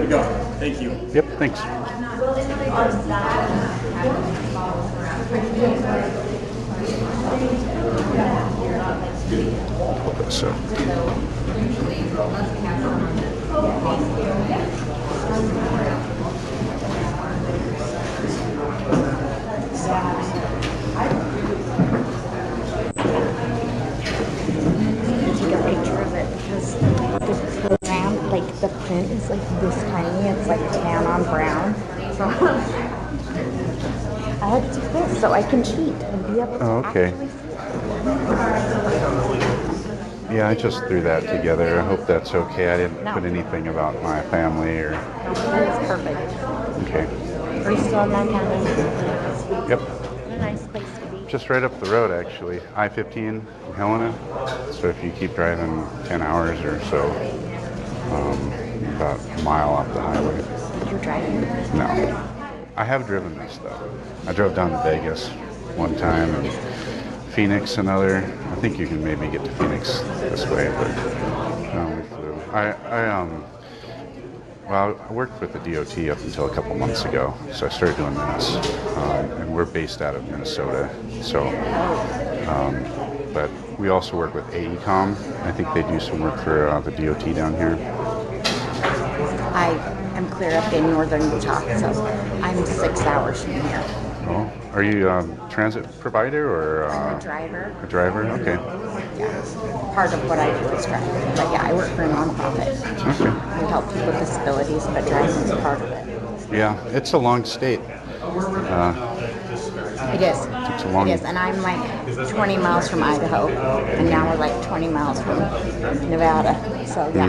to go. Thank you. Yep, thanks. Pull this up. Take a picture of it because the program, like the print is like this tiny. It's like tan on brown. So I had to do this so I can cheat and be able to actually see it. Yeah, I just threw that together. I hope that's okay. I didn't put anything about my family or... That's perfect. Okay. Are you still in that county? Yep. A nice place to be. Just right up the road, actually. I-15 in Helena. So if you keep driving 10 hours or so, about a mile off the highway. You're driving? No. I have driven this, though. I drove down to Vegas one time, and Phoenix another. I think you can maybe get to Phoenix this way, but we flew. Well, I worked with the DOT up until a couple months ago, so I started doing this, and we're based out of Minnesota. So, but we also work with AECOM. I think they do some work for the DOT down here. I am clear up in northern Utah, so I'm 6 hours from here. Oh, are you a transit provider or I'm a driver. A driver? Okay. Yeah, part of what I do is driving. But yeah, I work for a nonprofit. Okay. We help people with disabilities, but driving is part of it. Yeah, it's a long state. It is. It's a long... It is, and I'm like 20 miles from Idaho, and now we're like 20 miles from Nevada. So yeah,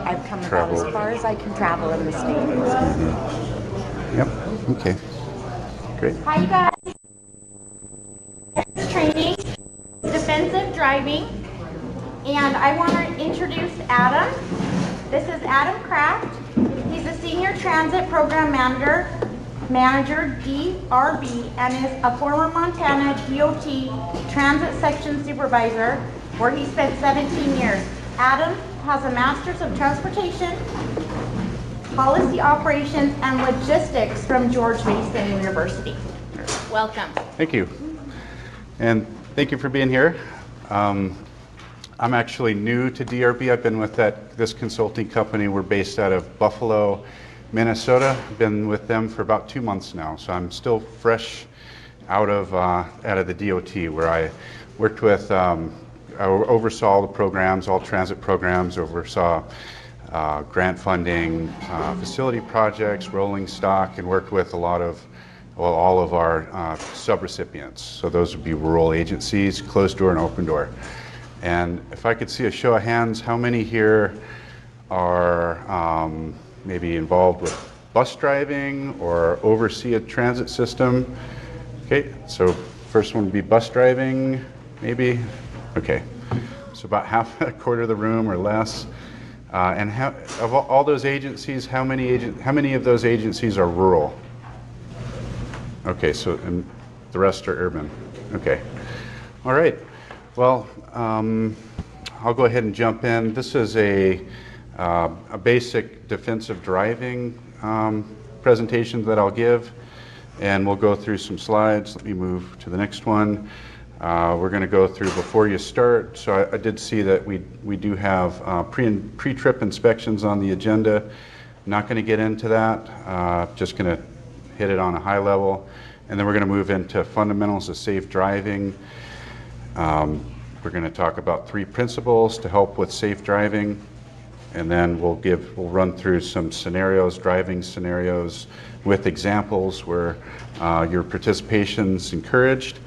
I've come about as far as I can travel in the state. Yep. Okay. Great. Hi, you guys. Training, defensive driving, and I want to introduce Adam. This is Adam Kraft. He's a senior transit program manager, DRB, and is a former Montana DOT transit section supervisor, where he spent 17 years. Adam has a master's of transportation, policy operations, and logistics from George Mason University. Welcome. Thank you. And thank you for being here. I'm actually new to DRB. I've been with this consulting company. We're based out of Buffalo, Minnesota. I've been with them for about 2 months now, so I'm still fresh out of the DOT, where I worked with, I oversaw all the programs, all transit programs, oversaw grant funding, facility projects, rolling stock, and worked with all of our sub-recipients. So those would be rural agencies, closed door and open door. And if I could see a show of hands, how many here are maybe involved with bus driving or oversee a transit system? Okay, so first one would be bus driving, maybe? Okay, so about half, a quarter of the room or less. And of all those agencies, how many of those agencies are rural? Okay, so and the rest are urban. Okay, all right. Well, I'll go ahead and jump in. This is a basic defensive driving presentation that I'll give, and we'll go through some slides. Let me move to the next one. We're going to go through before you start. So I did see that we do have pre-trip inspections on the agenda. I'm not going to get into that. Just going to hit it on a high level, and then we're going to move into fundamentals of safe driving. We're going to talk about 3 principles to help with safe driving, and then we'll run through some scenarios, driving scenarios with examples where your participation's encouraged.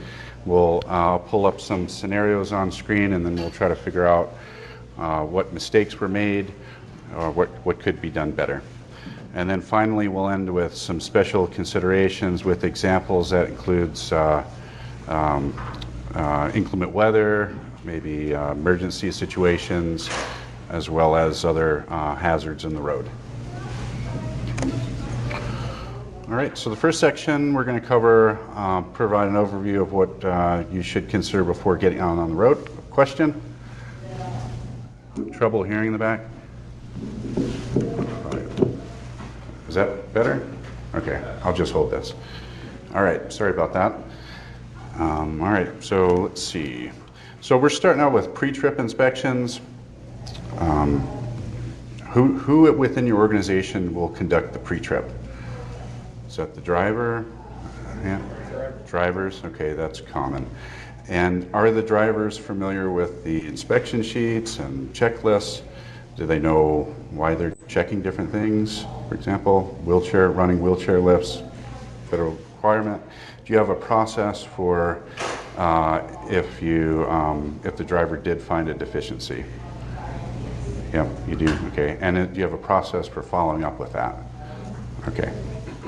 We'll pull up some scenarios on screen, and then we'll try to figure out what mistakes were made or what could be done better. And then finally, we'll end with some special considerations with examples that includes inclement weather, maybe emergency situations, as well as other hazards in the road. All right, so the first section we're going to cover, provide an overview of what you should consider before getting out on the road. Question? Trouble hearing in the back? Is that better? Okay, I'll just hold this. All right, sorry about that. All right, so let's see. So we're starting out with pre-trip inspections. Who within your organization will conduct the pre-trip? Is that the driver? Yeah. Drivers, okay, that's common. And are the drivers familiar with the inspection sheets and checklists? Do they know why they're checking different things? For example, running wheelchair lifts, federal requirement. Do you have a process for if the driver did find a deficiency? Yeah, you do, okay. And do you have a process for following up with that? Okay,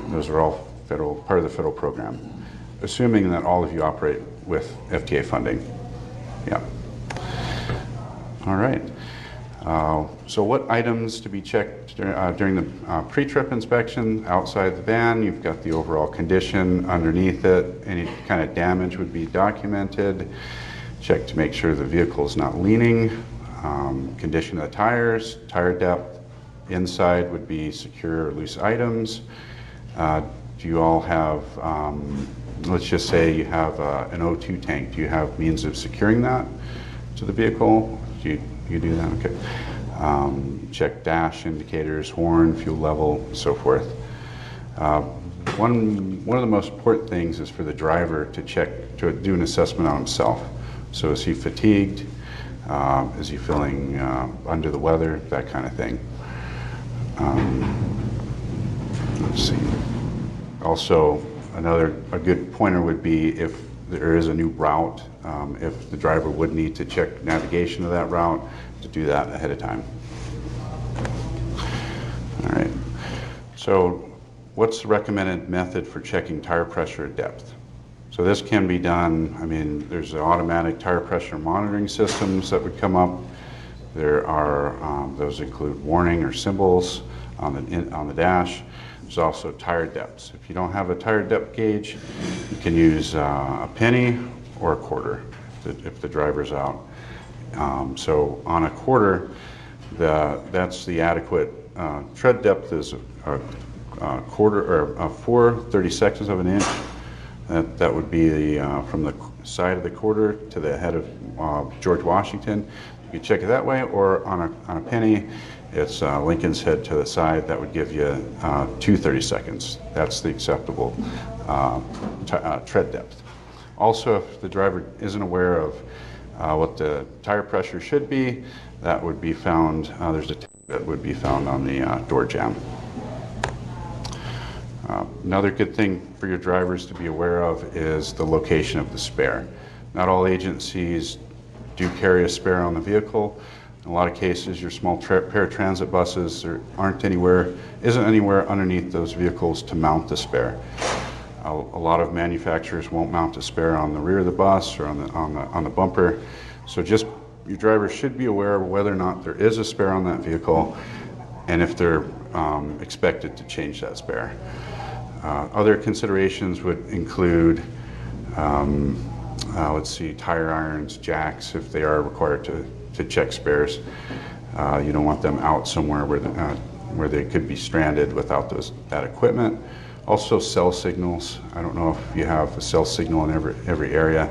those are all part of the federal program, assuming that all of you operate with FTA funding. Yeah. All right. So what items to be checked during the pre-trip inspection? Outside the van, you've got the overall condition. Underneath it, any kind of damage would be documented. Check to make sure the vehicle is not leaning. Condition of the tires, tire depth. Inside would be secure or loose items. Do you all have, let's just say you have an O2 tank. Do you have means of securing that to the vehicle? Do you do that? Okay. Check dash indicators, horn, fuel level, and so forth. One of the most important things is for the driver to do an assessment on himself. So is he fatigued? Is he feeling under the weather? That kind of thing. Let's see. Also, a good pointer would be if there is a new route, if the driver would need to check navigation of that route, to do that ahead of time. All right. So what's the recommended method for checking tire pressure at depth? So this can be done, there's automatic tire pressure monitoring systems that would come up. There are, those include warning or symbols on the dash. There's also tire depths. If you don't have a tire depth gauge, you can use a penny or a quarter if the driver's out. So on a quarter, that's the adequate tread depth is a quarter or 4/32 of an inch. That would be from the side of the quarter to the head of George Washington. You can check it that way, or on a penny, it's Lincoln's head to the side. That would give you 2/32. That's the acceptable tread depth. Also, if the driver isn't aware of what the tire pressure should be, that would be found, there's a tag that would be found on the door jamb. Another good thing for your drivers to be aware of is the location of the spare. Not all agencies do carry a spare on the vehicle. In a lot of cases, your small paratransit buses isn't anywhere underneath those vehicles to mount the spare. A lot of manufacturers won't mount a spare on the rear of the bus or on the bumper. So just your drivers should be aware of whether or not there is a spare on that vehicle, and if they're expected to change that spare. Other considerations would include, tire irons, jacks, if they are required to check spares. You don't want them out somewhere where they could be stranded without that equipment. Also, cell signals. I don't know if you have a cell signal in every area.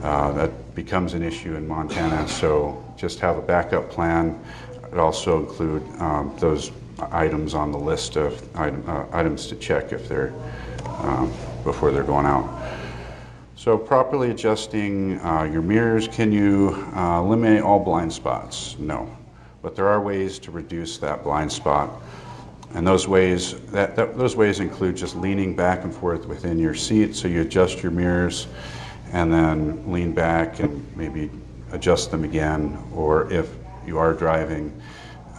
That becomes an issue in Montana, so just have a backup plan. It also include those items on the list of items to check if they're before they're going out. So properly adjusting your mirrors. Can you eliminate all blind spots? No, but there are ways to reduce that blind spot, and those ways include just leaning back and forth within your seat. So you adjust your mirrors and then lean back and maybe adjust them again, or if you are driving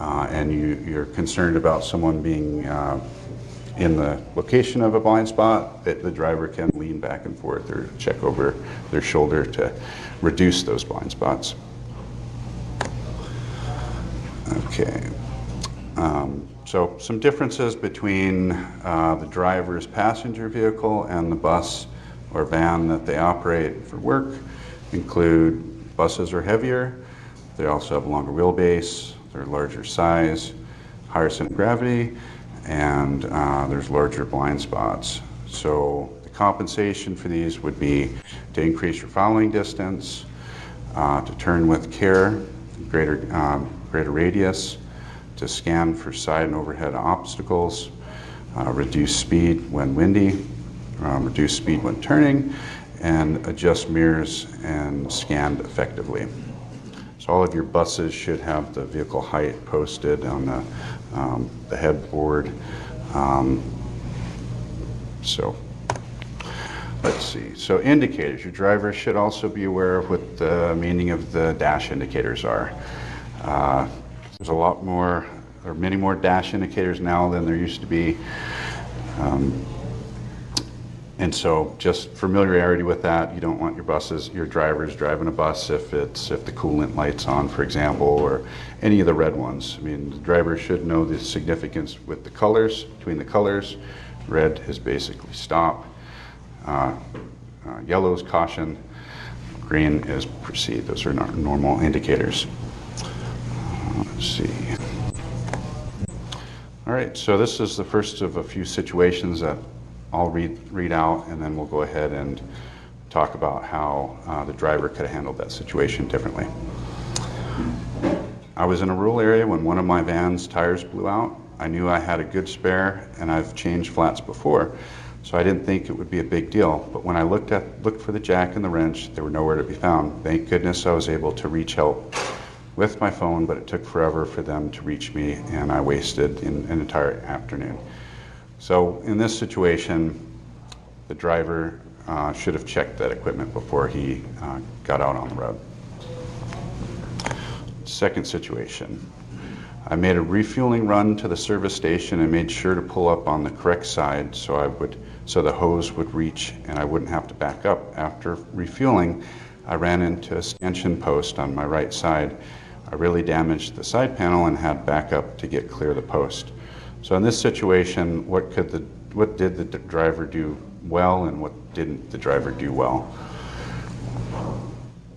and you're concerned about someone being in the location of a blind spot, that the driver can lean back and forth or check over their shoulder to reduce those blind spots. Okay. So some differences between the driver's passenger vehicle and the bus or van that they operate for work include buses are heavier, they also have a longer wheelbase, they're larger size, higher center of gravity, and there's larger blind spots. So the compensation for these would be to increase your following distance, to turn with care, greater radius, to scan for side and overhead obstacles, reduce speed when windy, reduce speed when turning, and adjust mirrors and scan effectively. So all of your buses should have the vehicle height posted on the headboard. So let's see. So indicators. Your driver should also be aware of what the meaning of the dash indicators are. There's a lot more, or many more dash indicators now than there used to be. And so just familiarity with that. You don't want your drivers driving a bus if the coolant light's on, for example, or any of the red ones. I mean, the driver should know the significance with the colors, between the colors. Red is basically stop. Yellow is caution. Green is proceed. Those are normal indicators. Let's see. All right, so this is the first of a few situations that I'll read out, and then we'll go ahead and talk about how the driver could have handled that situation differently. I was in a rural area when one of my van's tires blew out. I knew I had a good spare, and I've changed flats before, so I didn't think it would be a big deal. But when I looked for the jack and the wrench, they were nowhere to be found. Thank goodness I was able to reach help with my phone, but it took forever for them to reach me, and I wasted an entire afternoon. So in this situation, the driver should have checked that equipment before he got out on the road. Second situation. I made a refueling run to the service station and made sure to pull up on the correct side so the hose would reach and I wouldn't have to back up. After refueling, I ran into a stanchion post on my right side. I really damaged the side panel and had backup to get clear of the post. So in this situation, what did the driver do well and what didn't the driver do well?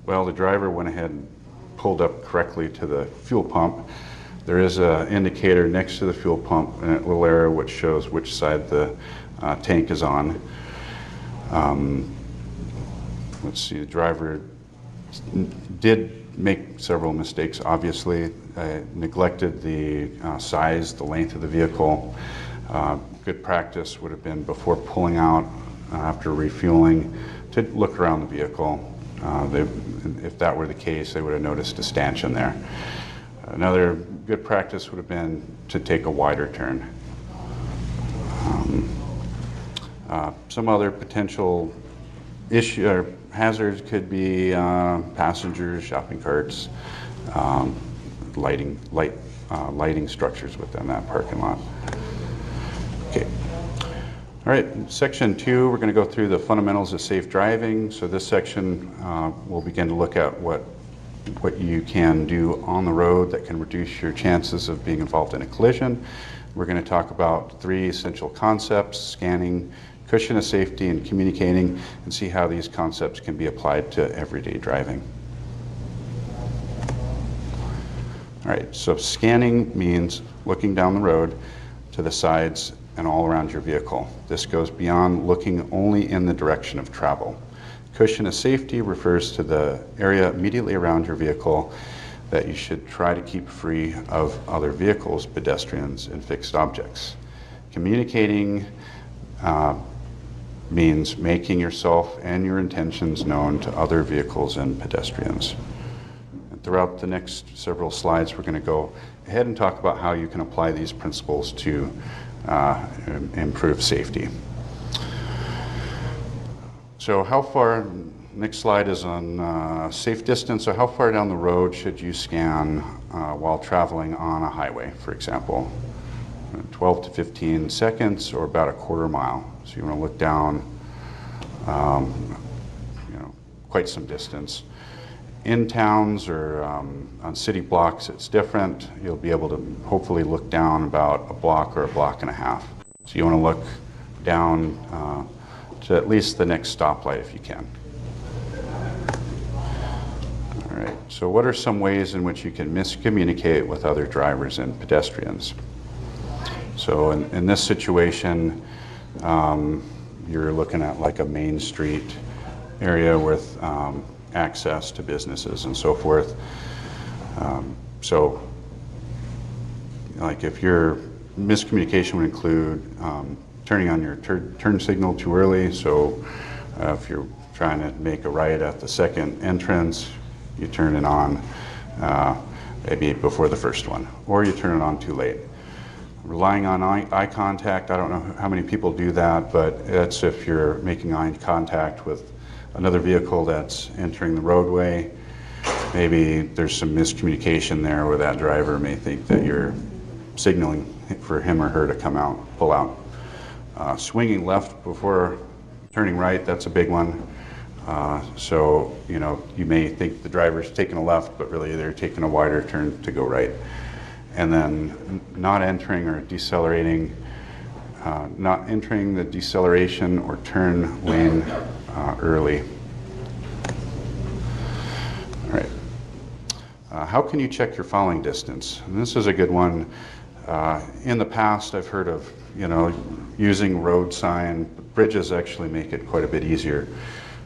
Well, the driver went ahead and pulled up correctly to the fuel pump. There is an indicator next to the fuel pump in a little area which shows which side the tank is on. Let's see, the driver did make several mistakes, obviously. Neglected the size, the length of the vehicle. Good practice would have been before pulling out after refueling to look around the vehicle. If that were the case, they would have noticed a stanchion there. Another good practice would have been to take a wider turn. Some other potential issue or hazards could be passengers, shopping carts, lighting structures within that parking lot. Okay. All right, section 2, we're going to go through the fundamentals of safe driving. So this section we'll begin to look at what you can do on the road that can reduce your chances of being involved in a collision. We're going to talk about 3 essential concepts: scanning, cushion of safety, and communicating, and see how these concepts can be applied to everyday driving. All right, so scanning means looking down the road to the sides and all around your vehicle. This goes beyond looking only in the direction of travel. Cushion of safety refers to the area immediately around your vehicle that you should try to keep free of other vehicles, pedestrians, and fixed objects. Communicating means making yourself and your intentions known to other vehicles and pedestrians. And throughout the next several slides, we're going to go ahead and talk about how you can apply these principles to improve safety. So how far, next slide is on safe distance. So how far down the road should you scan while traveling on a highway, for example? 12 to 15 seconds or about a quarter mile. So you want to look down quite some distance. In towns or on city blocks, it's different. You'll be able to hopefully look down about a block or a block and a half. So you want to look down to at least the next stoplight if you can. All right, so what are some ways in which you can miscommunicate with other drivers and pedestrians? So in this situation, you're looking at like a main street area with access to businesses and so forth. So like if your miscommunication would include turning on your turn signal too early, so if you're trying to make a right at the second entrance, you turn it on maybe before the first one, or you turn it on too late. Relying on eye contact, I don't know how many people do that, but that's if you're making eye contact with another vehicle that's entering the roadway. Maybe there's some miscommunication there where that driver may think that you're signaling for him or her to come out, pull out. Swinging left before turning right, that's a big one. So, you know, you may think the driver's taking a left, but really they're taking a wider turn to go right. And then not entering or decelerating, not entering the deceleration or turn lane early. All right. How can you check your following distance? And this is a good one. In the past, I've heard of, you know, using road sign. Bridges actually make it quite a bit easier.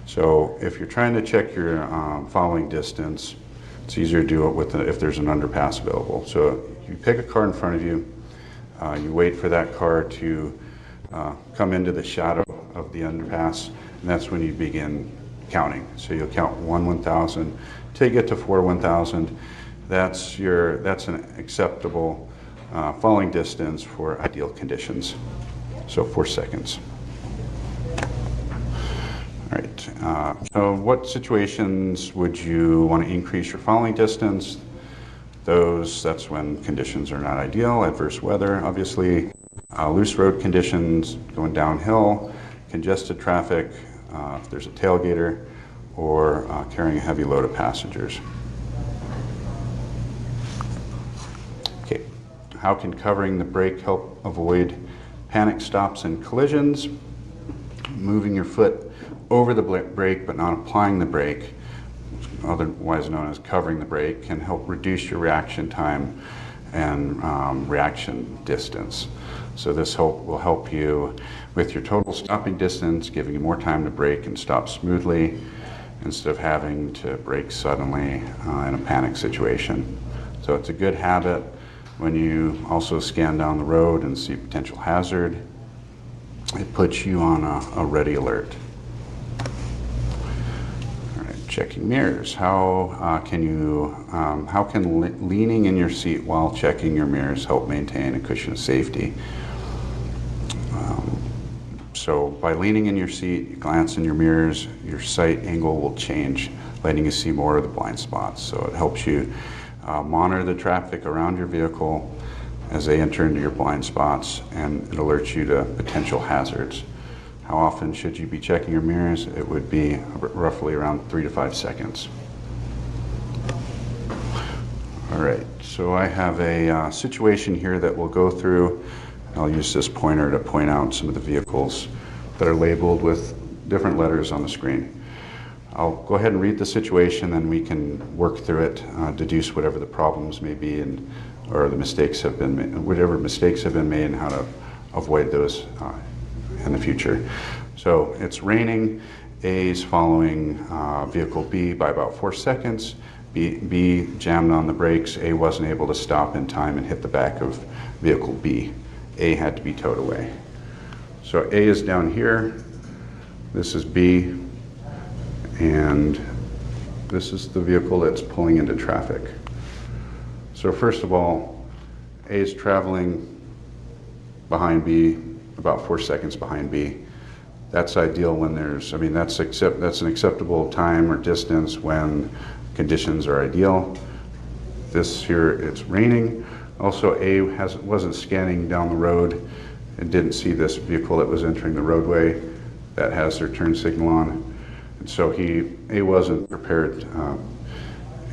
So if you're trying to check your following distance, it's easier to do it with if there's an underpass available. So you pick a car in front of you, you wait for that car to come into the shadow of the underpass, and that's when you begin counting. So you'll count 1,000 till you get to 1,000. That's an acceptable following distance for ideal conditions. So 4 seconds. All right, so what situations would you want to increase your following distance? That's when conditions are not ideal, adverse weather, obviously, loose road conditions, going downhill, congested traffic, if there's a tailgater, or carrying a heavy load of passengers. Okay, how can covering the brake help avoid panic stops and collisions? Moving your foot over the brake but not applying the brake, otherwise known as covering the brake, can help reduce your reaction time and reaction distance. So this will help you with your total stopping distance, giving you more time to brake and stop smoothly instead of having to brake suddenly in a panic situation. So it's a good habit when you also scan down the road and see potential hazard. It puts you on a ready alert. Checking mirrors. How can leaning in your seat while checking your mirrors help maintain a cushion of safety? So by leaning in your seat, you glance in your mirrors, your sight angle will change, letting you see more of the blind spots. So it helps you monitor the traffic around your vehicle as they enter into your blind spots, and it alerts you to potential hazards. How often should you be checking your mirrors? It would be roughly around 3 to 5 seconds. All right, so I have a situation here that we'll go through. I'll use this pointer to point out some of the vehicles that are labeled with different letters on the screen. I'll go ahead and read the situation, then we can work through it, deduce whatever the problems may be, or the mistakes have been made, whatever mistakes have been made, and how to avoid those in the future. So it's raining. A is following vehicle B by about 4 seconds. B jammed on the brakes. A wasn't able to stop in time and hit the back of vehicle B. A had to be towed away. So A is down here. This is B. And this is the vehicle that's pulling into traffic. So first of all, A is traveling behind B, about 4 seconds behind B. That's ideal when that's an acceptable time or distance when conditions are ideal. This here, it's raining. Also, A wasn't scanning down the road and didn't see this vehicle that was entering the roadway that has their turn signal on. And so A wasn't prepared.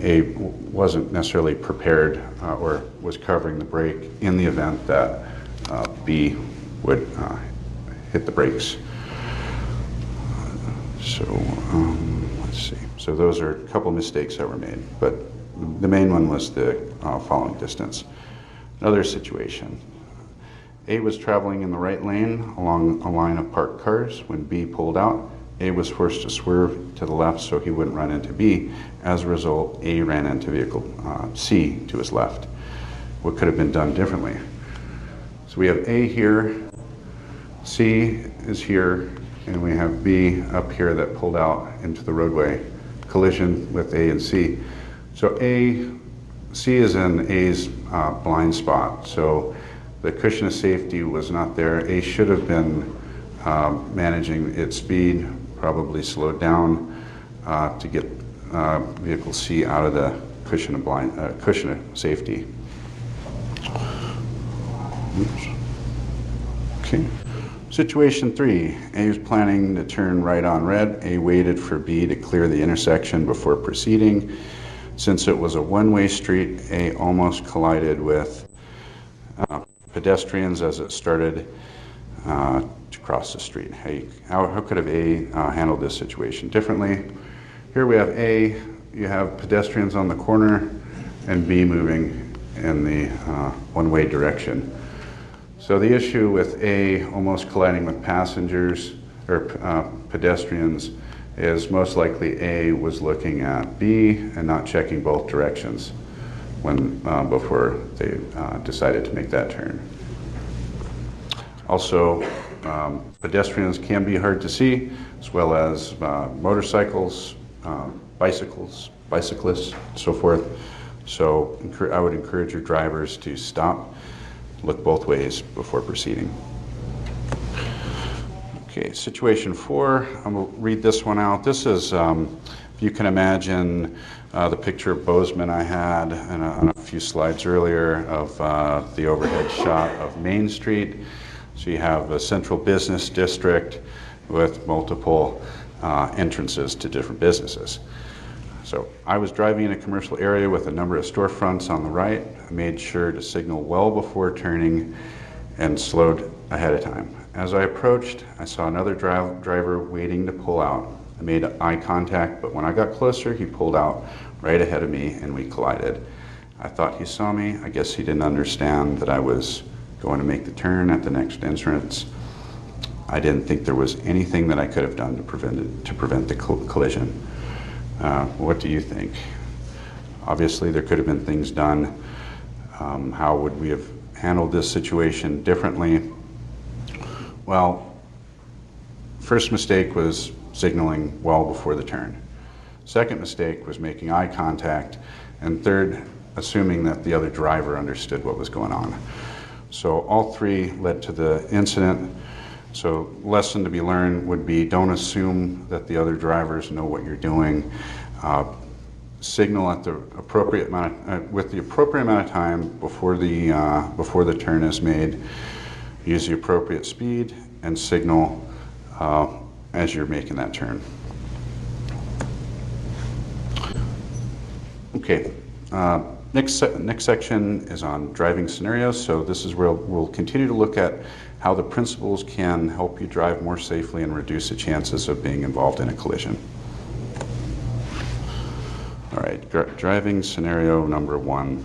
A wasn't necessarily prepared or was covering the brake in the event that B would hit the brakes. So let's see. So those are a couple mistakes that were made, but the main one was the following distance. Another situation. A was traveling in the right lane along a line of parked cars. When B pulled out, A was forced to swerve to the left so he wouldn't run into B. As a result, A ran into vehicle C to his left. What could have been done differently? So we have A here, C is here, and we have B up here that pulled out into the roadway. Collision with A and C. So C is in A's blind spot. So the cushion of safety was not there. A should have been managing its speed, probably slowed down to get vehicle C out of the cushion of safety. Oops. Okay. Situation 3. A was planning to turn right on red. A waited for B to clear the intersection before proceeding. Since it was a one-way street, A almost collided with pedestrians as it started to cross the street. How could have A handled this situation differently? Here we have A, you have pedestrians on the corner, and B moving in the one-way direction. So the issue with A almost colliding with passengers or pedestrians is most likely A was looking at B and not checking both directions when before they decided to make that turn. Also, pedestrians can be hard to see, as well as motorcycles, bicyclists, and so forth. So I would encourage your drivers to stop, look both ways before proceeding. Okay, situation 4, I'm going to read this one out. This is, if you can imagine, the picture of Bozeman I had on a few slides earlier of the overhead shot of Main Street. So you have a central business district with multiple entrances to different businesses. So I was driving in a commercial area with a number of storefronts on the right. I made sure to signal well before turning and slowed ahead of time. As I approached, I saw another driver waiting to pull out. I made eye contact, but when I got closer, he pulled out right ahead of me and we collided. I thought he saw me. I guess he didn't understand that I was going to make the turn at the next entrance. I didn't think there was anything that I could have done to prevent the collision. What do you think? Obviously, there could have been things done. How would we have handled this situation differently? Well, first mistake was signaling well before the turn. Second mistake was making eye contact. And third, assuming that the other driver understood what was going on. So all three led to the incident. So lesson to be learned would be don't assume that the other drivers know what you're doing. Signal at the appropriate amount with the appropriate amount of time before the turn is made. Use the appropriate speed and signal as you're making that turn. Okay. Next section is on driving scenarios. So this is where we'll continue to look at how the principles can help you drive more safely and reduce the chances of being involved in a collision. All right, driving scenario number 1.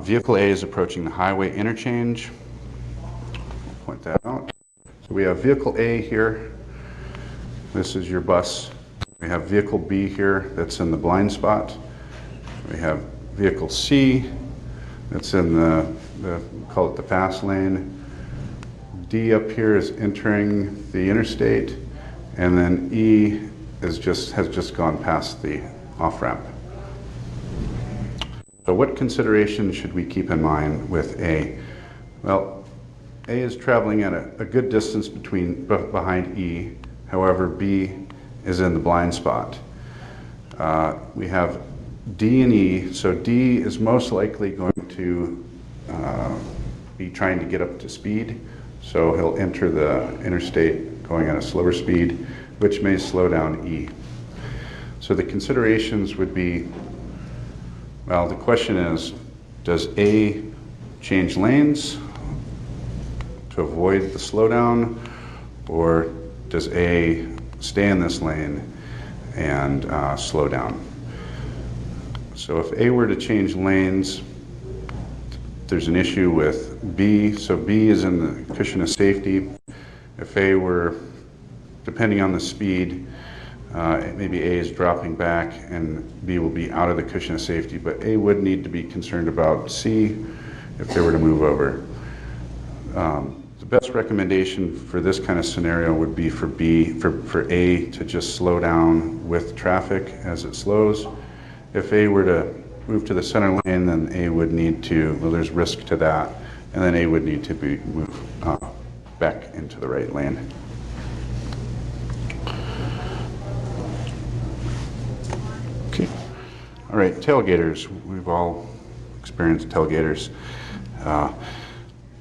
Vehicle A is approaching the highway interchange. I'll point that out. So we have vehicle A here. This is your bus. We have vehicle B here that's in the blind spot. We have vehicle C that's in the call it the fast lane. D up here is entering the interstate, and then E has just gone past the off-ramp. So what considerations should we keep in mind with A? Well, A is traveling at a good distance behind E. However, B is in the blind spot. We have D and E. So D is most likely going to be trying to get up to speed. So he'll enter the interstate going at a slower speed, which may slow down E. So the considerations would be, well, the question is, does A change lanes to avoid the slowdown, or does A stay in this lane and slow down? So if A were to change lanes there's an issue with B. So B is in the cushion of safety. If A were, depending on the speed, maybe A is dropping back and B will be out of the cushion of safety, but A would need to be concerned about C if they were to move over. The best recommendation for this kind of scenario would be for A to just slow down with traffic as it slows. If A were to move to the center lane, then A would need to, well, there's risk to that, and then A would need to be moved back into the right lane. Okay. All right, tailgaters. We've all experienced tailgaters.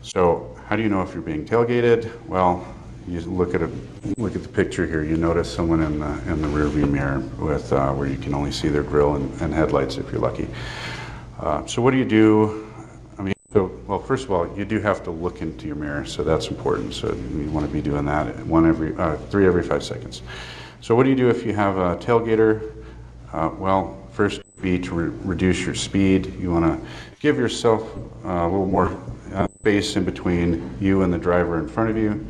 So how do you know if you're being tailgated? Well, you look at the picture here. You notice someone in the rearview mirror with where you can only see their grill and headlights if you're lucky. So what do you do? I mean, well, first of all, you do have to look into your mirror, so that's important. So you want to be doing that 3 every 5 seconds. So what do you do if you have a tailgater? Well, first would be to reduce your speed. You want to give yourself a little more space in between you and the driver in front of you.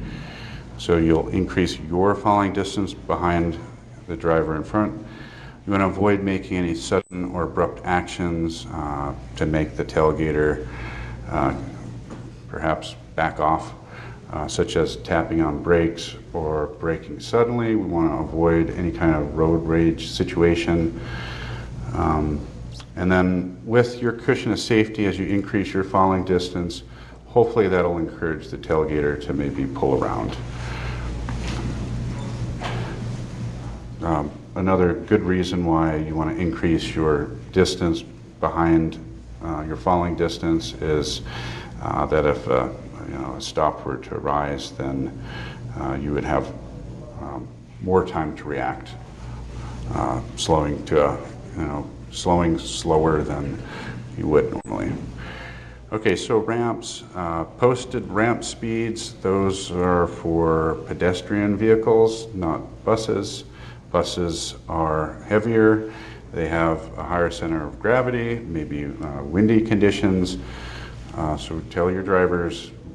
So you'll increase your falling distance behind the driver in front. You want to avoid making any sudden or abrupt actions to make the tailgater perhaps back off, such as tapping on brakes or braking suddenly. We want to avoid any kind of road rage situation. And then with your cushion of safety, as you increase your falling distance, hopefully that'll encourage the tailgater to maybe pull around. Another good reason why you want to increase your distance behind your falling distance is that if a stop were to arise, then you would have more time to react, slowing slower than you would normally. Okay, so ramps, posted ramp speeds, those are for pedestrian vehicles, not buses. Buses are heavier, they have a higher center of gravity, maybe windy conditions. So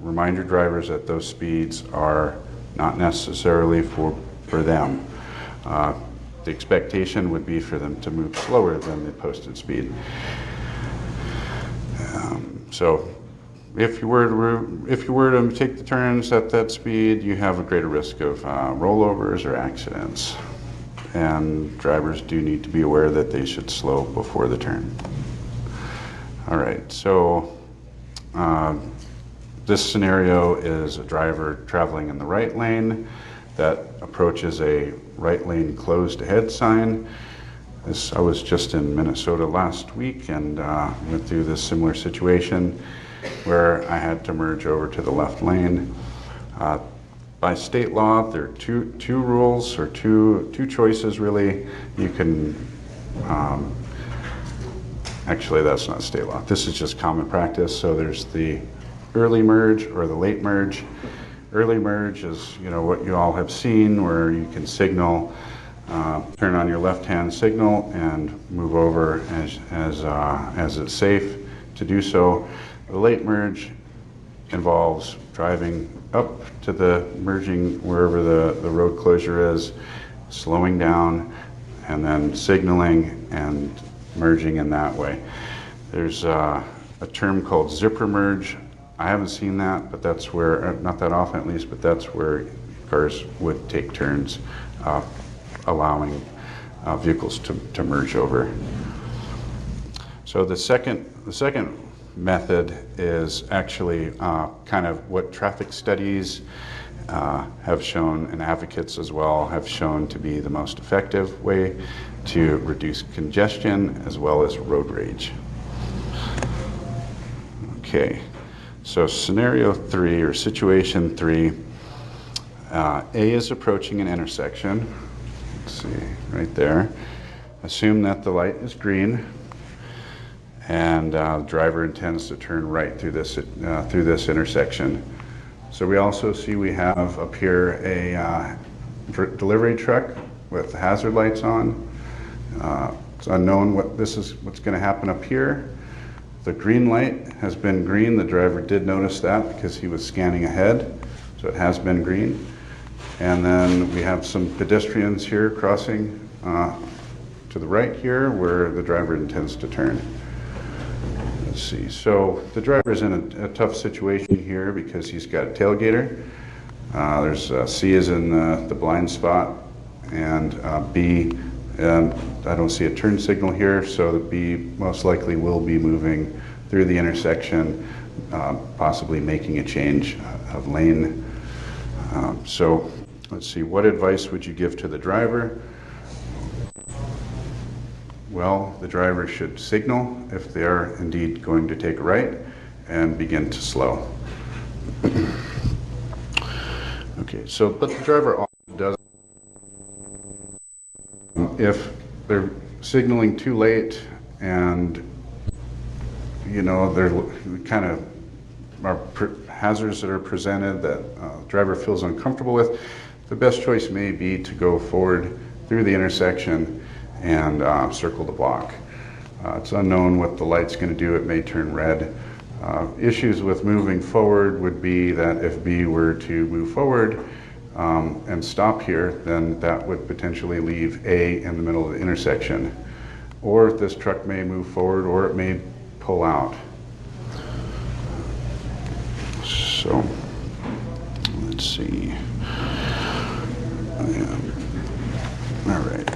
remind your drivers that those speeds are not necessarily for them. The expectation would be for them to move slower than the posted speed. So if you were to take the turns at that speed, you have a greater risk of rollovers or accidents. And drivers do need to be aware that they should slow before the turn. All right, so this scenario is a driver traveling in the right lane that approaches a right lane closed ahead sign. I was just in Minnesota last week and went through this similar situation where I had to merge over to the left lane. By state law, there are two rules or two choices really. You can, actually that's not state law. This is just common practice. So there's the early merge or the late merge. Early merge is what you all have seen, where you can signal, turn on your left-hand signal and move over as it's safe to do so. The late merge involves driving up to the merging wherever the road closure is, slowing down, and then signaling and merging in that way. There's a term called zipper merge. I haven't seen that, but that's where, not that often at least, but that's where cars would take turns, allowing vehicles to merge over. So the second method is actually kind of what traffic studies have shown, and advocates as well have shown to be the most effective way to reduce congestion as well as road rage. Okay, so scenario 3 or situation 3, A is approaching an intersection. Let's see, right there. Assume that the light is green, and the driver intends to turn right through this intersection. So we also see we have up here a delivery truck with hazard lights on. It's unknown what's going to happen up here. The green light has been green. The driver did notice that because he was scanning ahead, so it has been green. And then we have some pedestrians here crossing to the right here where the driver intends to turn. Let's see, so the driver is in a tough situation here because he's got a tailgater. There's C is in the blind spot, and B, I don't see a turn signal here, so the B most likely will be moving through the intersection, possibly making a change of lane. So let's see, what advice would you give to the driver? Well, the driver should signal if they are indeed going to take a right and begin to slow. Okay, so, but the driver also does, if they're signaling too late and, you know, they're kind of are hazards that are presented that the driver feels uncomfortable with, the best choice may be to go forward through the intersection and circle the block. It's unknown what the light's going to do. It may turn red. Issues with moving forward would be that if B were to move forward and stop here, then that would potentially leave A in the middle of the intersection. Or this truck may move forward, or it may pull out. So, let's see. All right.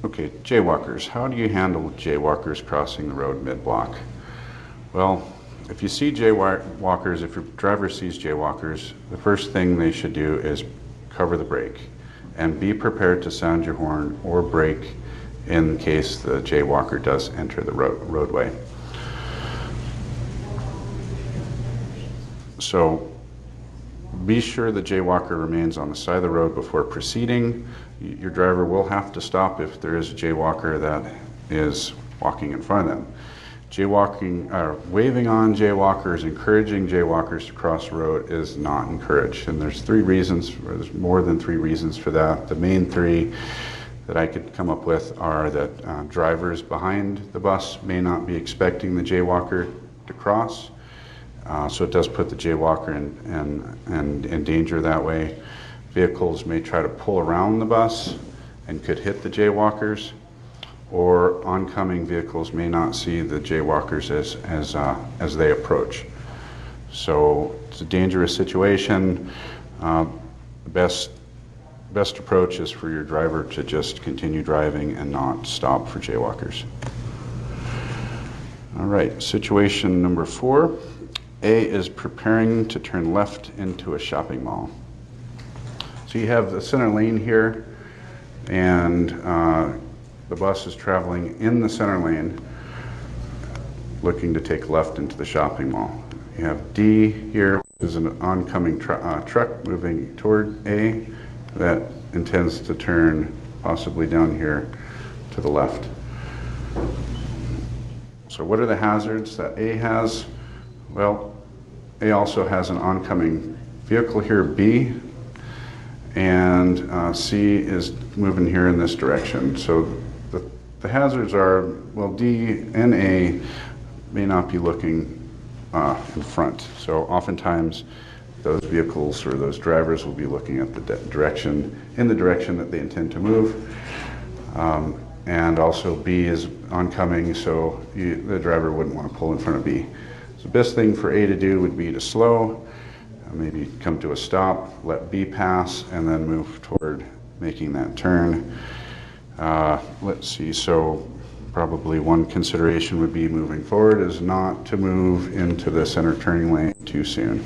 Okay, jaywalkers. How do you handle jaywalkers crossing the road mid-block? Well, if you see jaywalkers, if your driver sees jaywalkers, the first thing they should do is cover the brake and be prepared to sound your horn or brake in case the jaywalker does enter the roadway. So be sure the jaywalker remains on the side of the road before proceeding. Your driver will have to stop if there is a jaywalker that is walking in front of them. Waving on jaywalkers, encouraging jaywalkers to cross the road is not encouraged. And there's three reasons, or there's more than three reasons for that. The main three that I could come up with are that drivers behind the bus may not be expecting the jaywalker to cross. So it does put the jaywalker in danger that way. Vehicles may try to pull around the bus and could hit the jaywalkers, or oncoming vehicles may not see the jaywalkers as they approach. So it's a dangerous situation. The best approach is for your driver to just continue driving and not stop for jaywalkers. All right, situation number 4. A is preparing to turn left into a shopping mall. So you have the center lane here, and the bus is traveling in the center lane, looking to take left into the shopping mall. You have D here, which is an oncoming truck moving toward A that intends to turn possibly down here to the left. So what are the hazards that A has? Well, A also has an oncoming vehicle here, B, and C is moving here in this direction. So the hazards are, well, D and A may not be looking in front. So oftentimes those vehicles or those drivers will be looking at the direction that they intend to move. And also B is oncoming, so the driver wouldn't want to pull in front of B. So the best thing for A to do would be to slow, maybe come to a stop, let B pass, and then move toward making that turn. Let's see, so probably one consideration would be moving forward is not to move into the center turning lane too soon.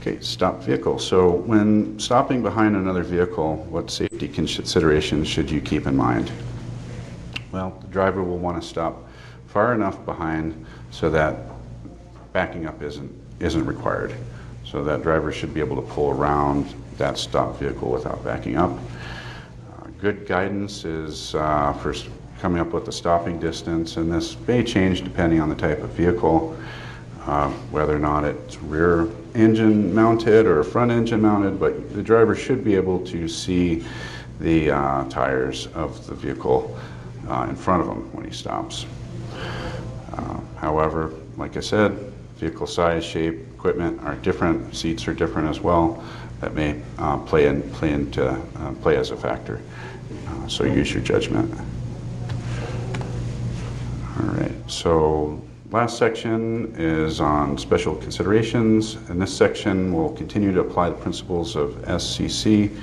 Okay, stop vehicle. So when stopping behind another vehicle, what safety considerations should you keep in mind? Well, the driver will want to stop far enough behind so that backing up isn't required. So that driver should be able to pull around that stopped vehicle without backing up. Good guidance is for coming up with the stopping distance, and this may change depending on the type of vehicle. whether or not it's rear engine mounted or front engine mounted, but the driver should be able to see the tires of the vehicle in front of him when he stops. However, like I said, vehicle size, shape, equipment are different, seats are different as well. That may play as a factor. So use your judgment. All right, so last section is on special considerations. In this section, we'll continue to apply the principles of SCC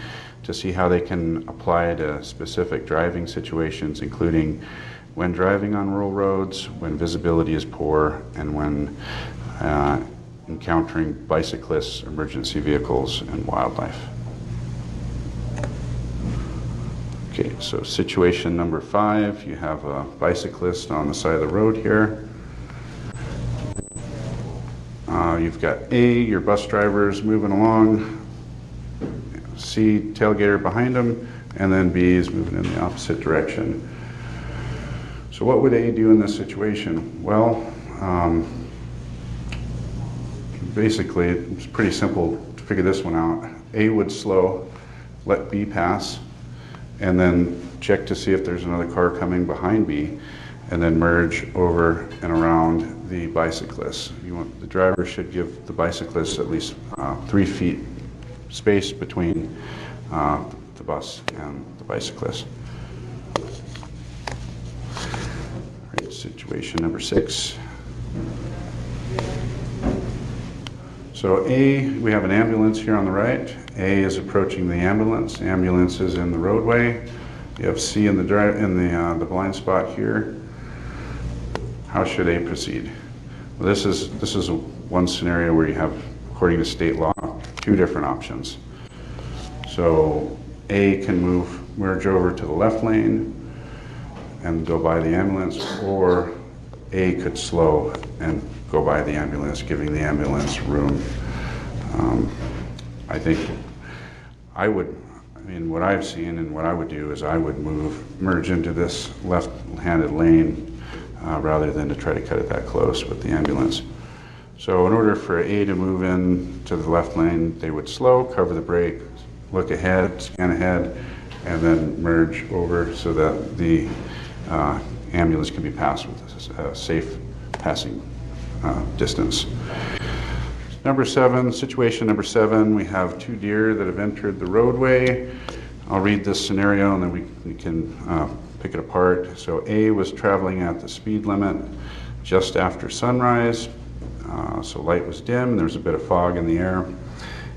to see how they can apply to specific driving situations, including when driving on rural roads, when visibility is poor, and when encountering bicyclists, emergency vehicles, and wildlife. Okay, so situation number 5, you have a bicyclist on the side of the road here. You've got A, your bus driver's moving along, C, tailgater behind him, and then B is moving in the opposite direction. So what would A do in this situation? Well, basically, it's pretty simple to figure this one out. A would slow, let B pass, and then check to see if there's another car coming behind B, and then merge over and around the bicyclist. The driver should give the bicyclist at least 3 feet space between the bus and the bicyclist. Right, situation number 6. So A, we have an ambulance here on the right. A is approaching the ambulance. Ambulance is in the roadway. You have C in the blind spot here. How should A proceed? Well, this is one scenario where you have, according to state law, 2 different options. So A can merge over to the left lane and go by the ambulance, or A could slow and go by the ambulance, giving the ambulance room. I think what I've seen and what I would do is I would merge into this left-handed lane rather than to try to cut it that close with the ambulance. So in order for A to move in to the left lane, they would slow, cover the brake, look ahead, scan ahead, and then merge over so that the ambulance can be passed with a safe passing distance. Situation number 7, we have 2 deer that have entered the roadway. I'll read this scenario and then we can pick it apart. So A was traveling at the speed limit just after sunrise. So light was dim and there was a bit of fog in the air.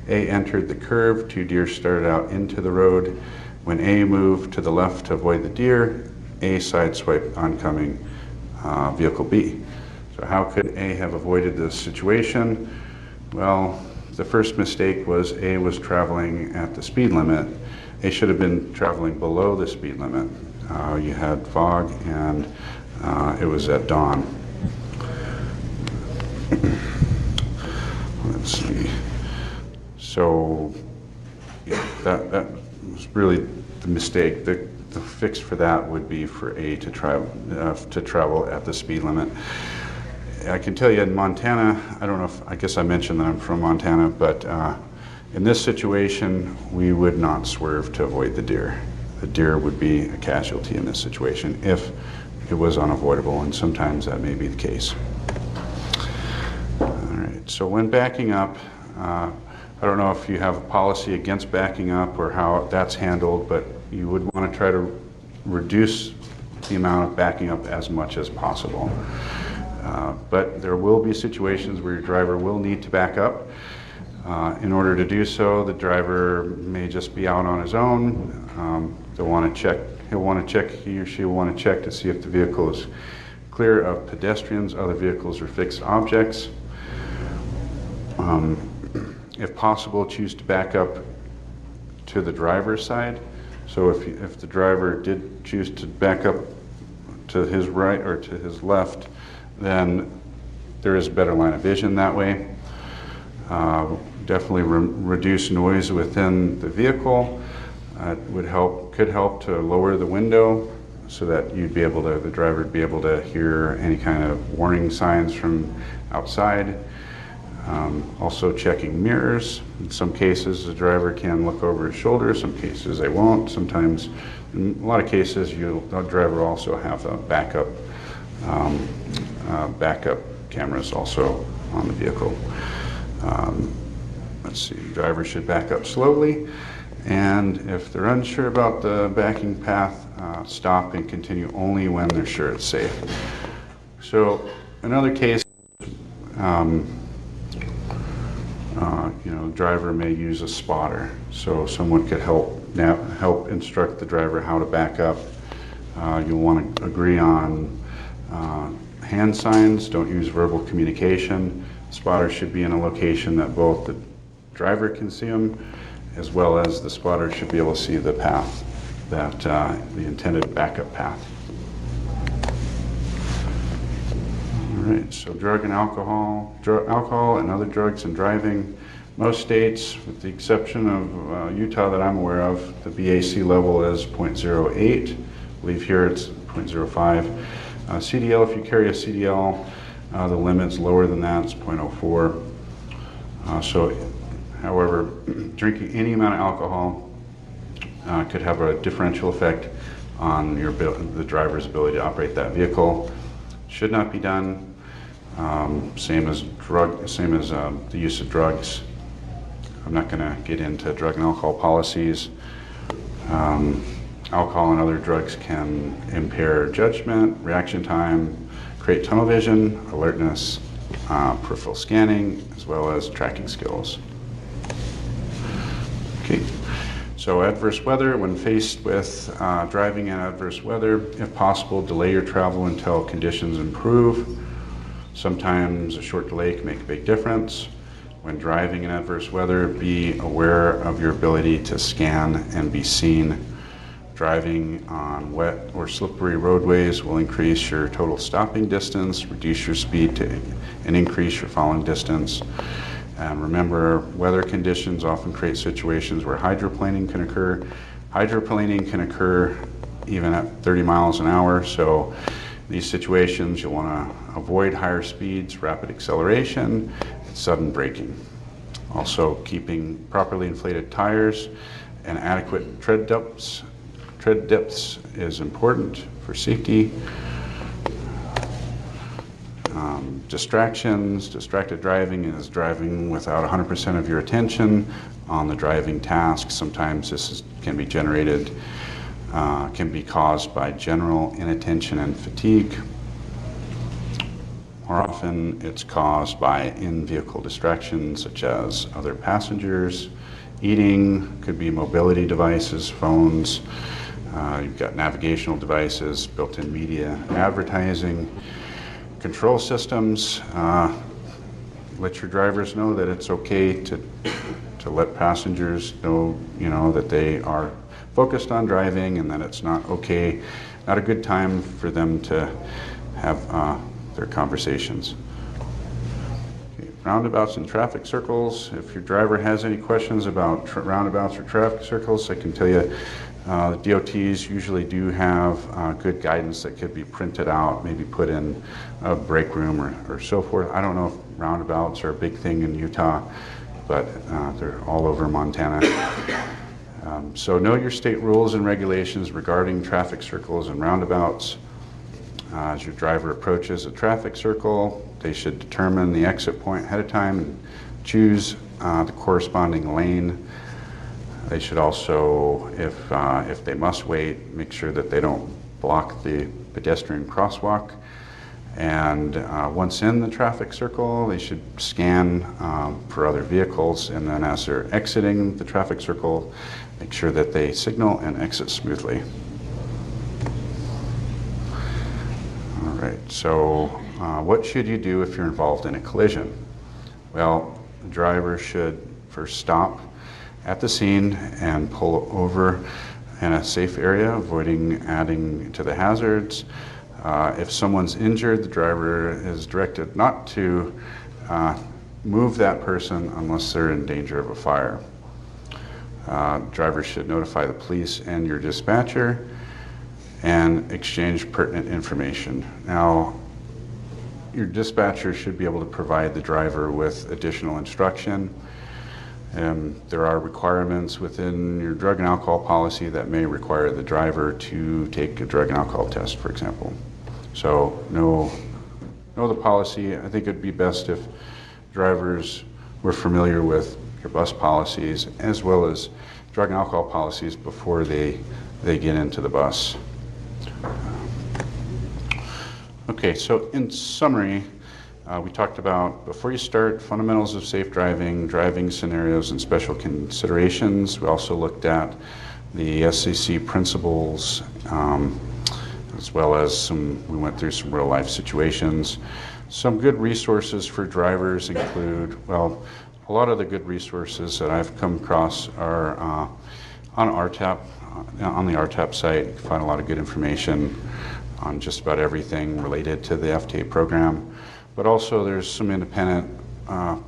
A entered the curve, 2 deer started out into the road. When A moved to the left to avoid the deer, A sideswiped oncoming vehicle B. So how could A have avoided this situation? Well, the first mistake was A was traveling at the speed limit. A should have been traveling below the speed limit. You had fog and it was at dawn. Let's see. So yeah, that was really the mistake. The fix for that would be for A to travel at the speed limit. I can tell you in Montana, I guess I mentioned that I'm from Montana, but in this situation, we would not swerve to avoid the deer. The deer would be a casualty in this situation if it was unavoidable, and sometimes that may be the case. All right, so when backing up, I don't know if you have a policy against backing up or how that's handled, but you would want to try to reduce the amount of backing up as much as possible. But there will be situations where your driver will need to back up. In order to do so, the driver may just be out on his own. He or she will want to check to see if the vehicle is clear of pedestrians, other vehicles, or fixed objects. If possible, choose to back up to the driver's side. So if the driver did choose to back up to his right or to his left, then there is a better line of vision that way. Definitely reduce noise within the vehicle. Could help to lower the window so that the driver would be able to hear any kind of warning signs from outside. Also checking mirrors. In some cases, the driver can look over his shoulder. Some cases they won't. Sometimes, in a lot of cases, the driver will also have a backup cameras also on the vehicle. Let's see, the driver should back up slowly, and if they're unsure about the backing path, stop and continue only when they're sure it's safe. So another case, driver may use a spotter, so someone could help instruct the driver how to back up. You'll want to agree on hand signs. Don't use verbal communication. The spotter should be in a location that both the driver can see them, as well as the spotter should be able to see the path, the intended backup path. All right, so drug and alcohol and other drugs and driving. Most states, with the exception of Utah that I'm aware of, the BAC level is 0.08. I believe here it's 0.05. CDL, if you carry a CDL, the limit's lower than that, it's 0.04. However, drinking any amount of alcohol could have a differential effect on the driver's ability to operate that vehicle. Should not be done. Same as the use of drugs. I'm not going to get into drug and alcohol policies. Alcohol and other drugs can impair judgment, reaction time, create tunnel vision, alertness, peripheral scanning, as well as tracking skills. Okay, so adverse weather. When faced with driving in adverse weather, if possible, delay your travel until conditions improve. Sometimes a short delay can make a big difference. When driving in adverse weather, be aware of your ability to scan and be seen. Driving on wet or slippery roadways will increase your total stopping distance, reduce your speed and increase your following distance. And remember, weather conditions often create situations where hydroplaning can occur. Hydroplaning can occur even at 30 miles an hour, so in these situations you'll want to avoid higher speeds, rapid acceleration, and sudden braking. Also, keeping properly inflated tires and adequate tread depths is important for safety. Distracted driving is driving without 100% of your attention on the driving task. Sometimes this can be caused by general inattention and fatigue. More often, it's caused by in-vehicle distractions such as other passengers, eating, could be mobility devices, phones. You've got navigational devices, built-in media, advertising, control systems. Let your drivers know that it's okay to let passengers know, that they are focused on driving and that it's not a good time for them to have their conversations. Okay, roundabouts and traffic circles. If your driver has any questions about roundabouts or traffic circles, I can tell you the DOTs usually do have good guidance that could be printed out, maybe put in a break room or so forth. I don't know if roundabouts are a big thing in Utah, but they're all over Montana. So know your state rules and regulations regarding traffic circles and roundabouts. As your driver approaches a traffic circle, they should determine the exit point ahead of time and choose the corresponding lane. They should also, if they must wait, make sure that they don't block the pedestrian crosswalk. And once in the traffic circle, they should scan for other vehicles. And then as they're exiting the traffic circle, make sure that they signal and exit smoothly. All right, so what should you do if you're involved in a collision? Well, the driver should first stop at the scene and pull over in a safe area, avoiding adding to the hazards. If someone's injured, the driver is directed not to move that person unless they're in danger of a fire. Drivers should notify the police and your dispatcher. and exchange pertinent information. Now, your dispatcher should be able to provide the driver with additional instruction. There are requirements within your drug and alcohol policy that may require the driver to take a drug and alcohol test, for example. So know the policy. I think it'd be best if drivers were familiar with your bus policies as well as drug and alcohol policies before they get into the bus. Okay, so in summary, we talked about, before you start, fundamentals of safe driving, driving scenarios and special considerations. We also looked at the SCC principles, as well as we went through some real life situations. Some good resources for drivers include, well, a lot of the good resources that I've come across are on RTAP. On the RTAP site, you can find a lot of good information on just about everything related to the FTA program. But also there's some independent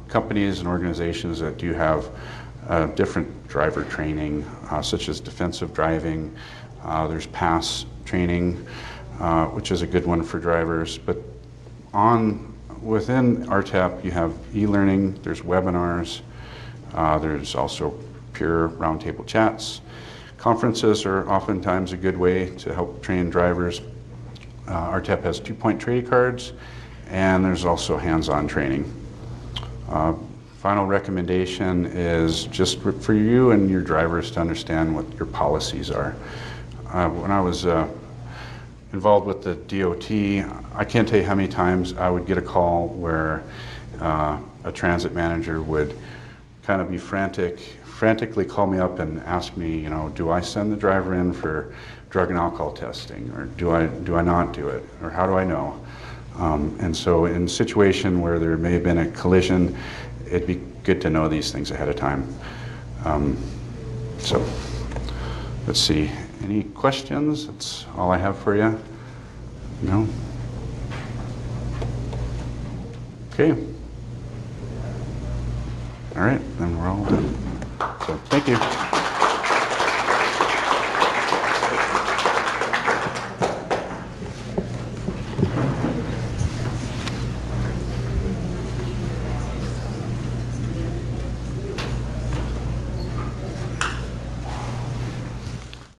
companies and organizations that do have different driver training, such as defensive driving. There's PASS training, which is a good one for drivers. But within RTAP, you have e-learning, there's webinars, there's also peer roundtable chats. Conferences are oftentimes a good way to help train drivers. RTAP has 2-point trading cards, and there's also hands-on training. Final recommendation is just for you and your drivers to understand what your policies are. When I was involved with the DOT, I can't tell you how many times I would get a call where a transit manager would kind of be frantically call me up and ask me, do I send the driver in for drug and alcohol testing, or do I not do it, or how do I know? And so in a situation where there may have been a collision, it'd be good to know these things ahead of time. So let's see, any questions? That's all I have for you. No? Okay. All right, then we're all done. So thank you.